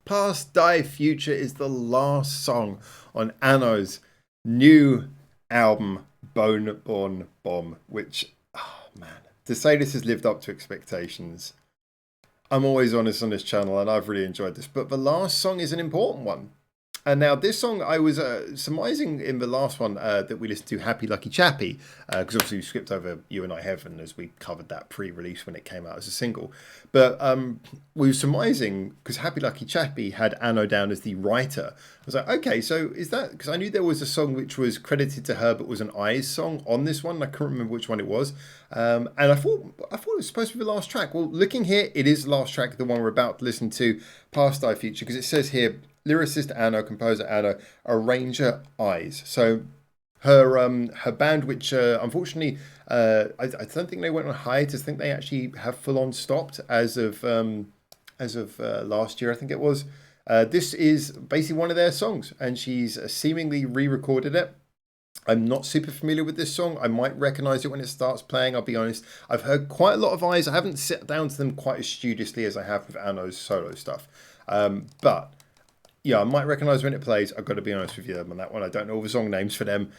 Past Die Future is the last song on ASSUN's new album, Bone Born Bomb, which, oh man, to say this has lived up to expectations. I'm always honest on this channel and I've really enjoyed this, but the last song is an important one. And now this song, I was surmising in the last one that we listened to, Happy Lucky Chappy, because obviously we skipped over You and I Heaven as we covered that pre-release when it came out as a single. But we were surmising, because Happy Lucky Chappy had Anno down as the writer. I was like, okay, so is that, because I knew there was a song which was credited to her, but was an Eyes song on this one. I couldn't remember which one it was. And I thought it was supposed to be the last track. Well, looking here, it is the last track, the one we're about to listen to, Past Die Future, because it says here, lyricist Anno, composer Anno, arranger Eyes. So her band, which unfortunately I don't think they went on hiatus. I think they actually have full on stopped as of last year, I think it was. This is basically one of their songs, and she's seemingly re-recorded it. I'm not super familiar with this song. I might recognize it when it starts playing, I'll be honest. I've heard quite a lot of Eyes. I haven't sat down to them quite as studiously as I have with Anno's solo stuff. But yeah, I might recognise when it plays. I've got to be honest with you on that one. I don't know all the song names for them,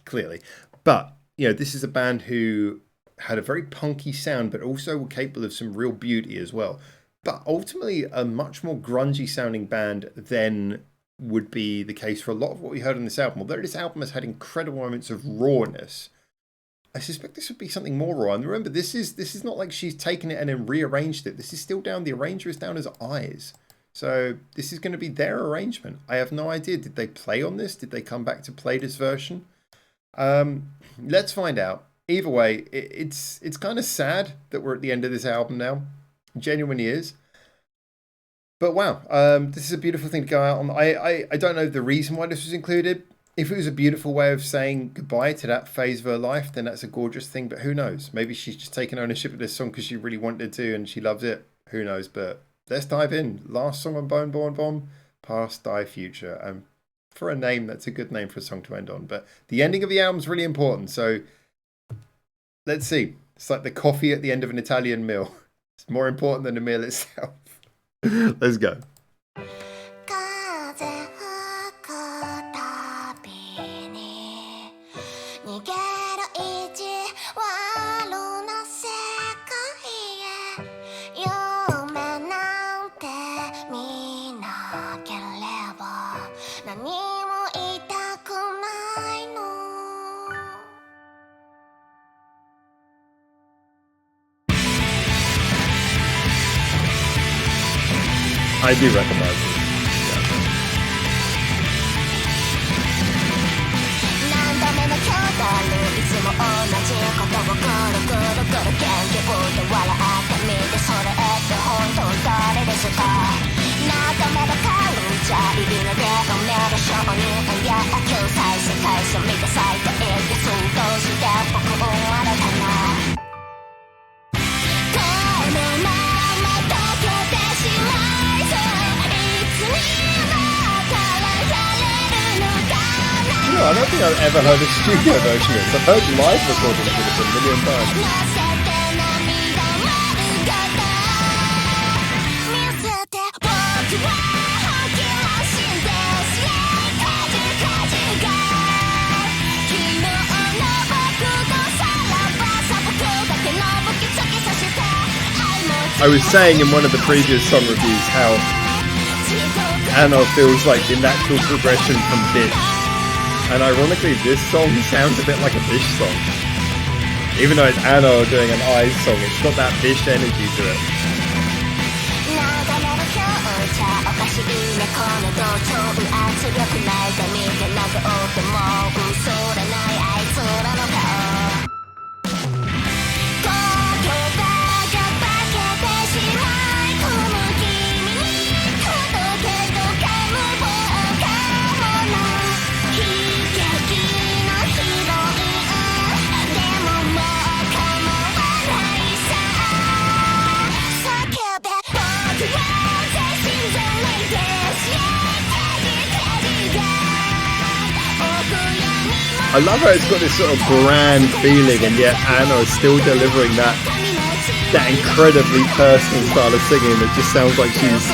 clearly. But, you know, this is a band who had a very punky sound, but also were capable of some real beauty as well. But ultimately, a much more grungy sounding band than would be the case for a lot of what we heard on this album. Although this album has had incredible moments of rawness, I suspect this would be something more raw. And remember, this is not like she's taken it and then rearranged it. This is still down, the arranger is down as Eyes. So this is going to be their arrangement. I have no idea. Did they play on this? Did they come back to play this version? Let's find out. Either way, it's kind of sad that we're at the end of this album now. It genuinely is. But wow, this is a beautiful thing to go out on. I don't know the reason why this was included. If it was a beautiful way of saying goodbye to that phase of her life, then that's a gorgeous thing. But who knows? Maybe she's just taken ownership of this song because she really wanted to and she loves it. Who knows? But let's dive in. Last song on Bone Born Bomb, Past Die Future. For a name, that's a good name for a song to end on. But the ending of the album is really important. So let's see. It's like the coffee at the end of an Italian meal. It's more important than the meal itself. Let's go. I do recognize it. I don't think I've ever heard a studio version of this. I've heard live recordings of it a million times. I was saying in one of the previous song reviews how Anno feels like the natural progression from Bitch. And ironically, this song sounds a bit like a Bish song. Even though it's Anno doing an Eyes song, it's got that Bish energy to it. I love how it's got this sort of grand feeling, and yet Anna is still delivering that incredibly personal style of singing that just sounds like she's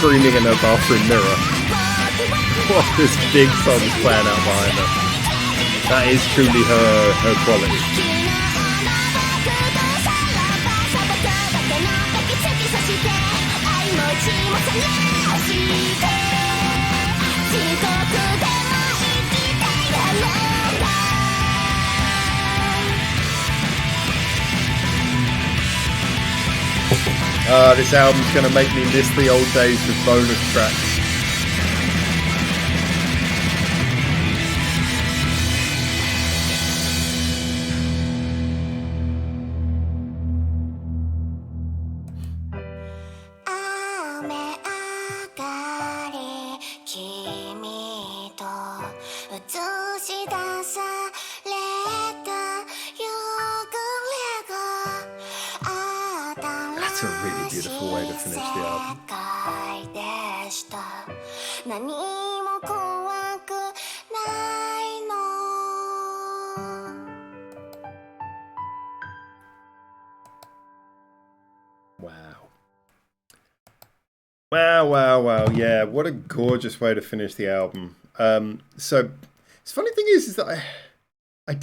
screaming in her bathroom mirror. What this big song's playing out behind her. That is truly her quality. This album's going to make me miss the old days with bonus tracks. That's a really beautiful way to finish the album. Wow. Yeah, what a gorgeous way to finish the album. So, the funny thing is that I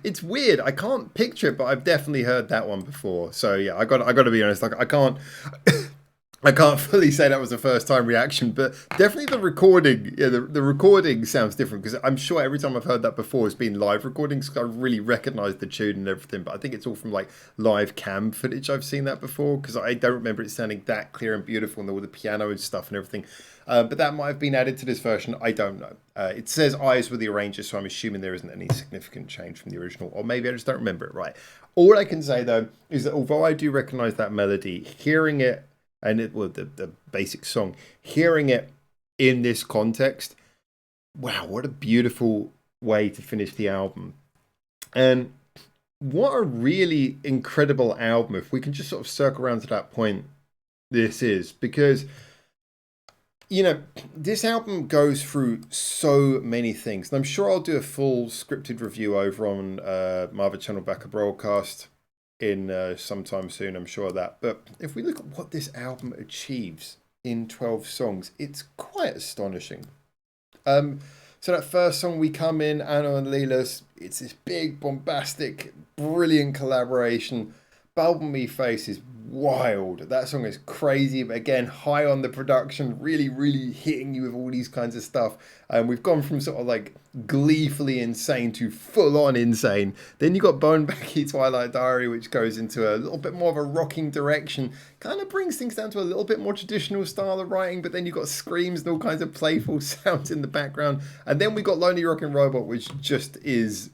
it's weird. I can't picture it, but I've definitely heard that one before. So yeah, I got to be honest. Like I can't fully say that was a first time reaction, but definitely the recording. Yeah, the recording sounds different because I'm sure every time I've heard that before, it's been live recordings. So I really recognise the tune and everything. But I think it's all from like live cam footage. I've seen that before because I don't remember it sounding that clear and beautiful and all the piano and stuff and everything. But that might have been added to this version. I don't know. It says eyes were the arranger, so I'm assuming there isn't any significant change from the original. Or maybe I just don't remember it right. All I can say, though, is that although I do recognise that melody, hearing it, and the basic song, hearing it in this context, wow, what a beautiful way to finish the album. And what a really incredible album, if we can just sort of circle around to that point, this is. Because this album goes through so many things. And I'm sure I'll do a full scripted review over on my other channel, Back a Broadcast, in sometime soon, I'm sure of that. But if we look at what this album achieves in 12 songs, it's quite astonishing. So that first song, We Come In, Anna and Leela's, it's this big, bombastic, brilliant collaboration. Bulb Me Face is wild. That song is crazy, but again, high on the production, really, really hitting you with all these kinds of stuff. And we've gone from sort of like gleefully insane to full on insane. Then you got Bone Backy Twilight Diary, which goes into a little bit more of a rocking direction, kind of brings things down to a little bit more traditional style of writing, but then you've got screams and all kinds of playful sounds in the background. And then we got Lonely Rockin' Robot, which just is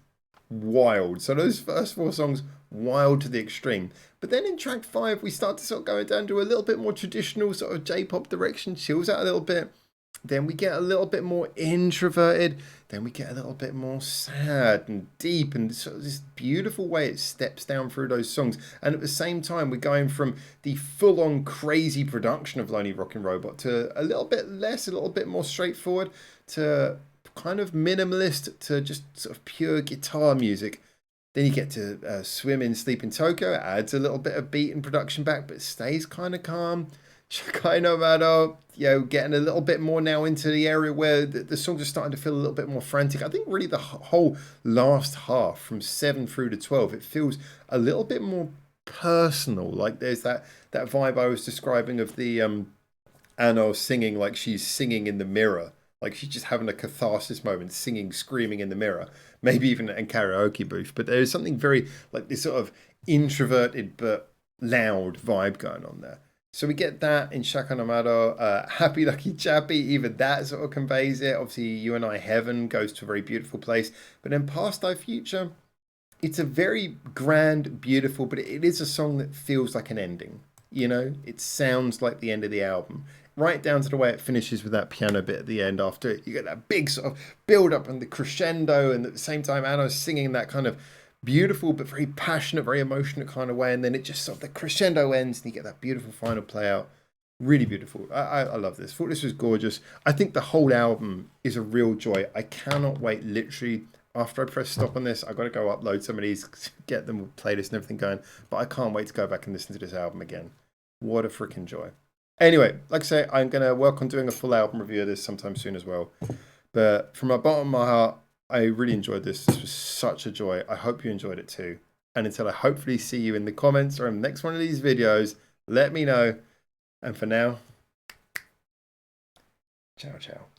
wild. So those first four songs, wild to the extreme. But then in track 5, we start to sort of go down to a little bit more traditional sort of J-pop direction, chills out a little bit. Then we get a little bit more introverted. Then we get a little bit more sad and deep, and sort of this beautiful way it steps down through those songs. And at the same time, we're going from the full-on crazy production of Lonely Rockin' Robot to a little bit less, a little bit more straightforward, to kind of minimalist, to just sort of pure guitar music. Then you get to Swim in Sleep in Tokyo. It adds a little bit of beat and production back, but stays kind of calm. Shakai no Mado, getting a little bit more now into the area where the songs are starting to feel a little bit more frantic. I think really the whole last half, from 7 through to 12, it feels a little bit more personal. Like there's that vibe I was describing of the Anno singing like she's singing in the mirror. Like she's just having a catharsis moment, singing, screaming in the mirror, maybe even in karaoke booth. But there's something very like this sort of introverted but loud vibe going on there. So we get that in Shaka no Mado. Happy Lucky Chappy, even that sort of conveys it. Obviously, You and I Heaven goes to a very beautiful place. But then Past I Future, it's a very grand, beautiful, but it is a song that feels like an ending. It sounds like the end of the album. Right down to the way it finishes with that piano bit at the end. After it, you get that big sort of build up and the crescendo, and at the same time Anna's singing that kind of beautiful but very passionate, very emotional kind of way, and then it just sort of the crescendo ends and you get that beautiful final play out. Really beautiful. I love this. Thought this was gorgeous. I think the whole album is a real joy. I cannot wait. Literally, after I press stop on this, I've got to go upload some of these, get them playlist and everything going, but I can't wait to go back and listen to this album again. What a freaking joy. Anyway, like I say, I'm going to work on doing a full album review of this sometime soon as well. But from the bottom of my heart, I really enjoyed this. This was such a joy. I hope you enjoyed it too. And until I hopefully see you in the comments or in the next one of these videos, let me know. And for now, ciao, ciao.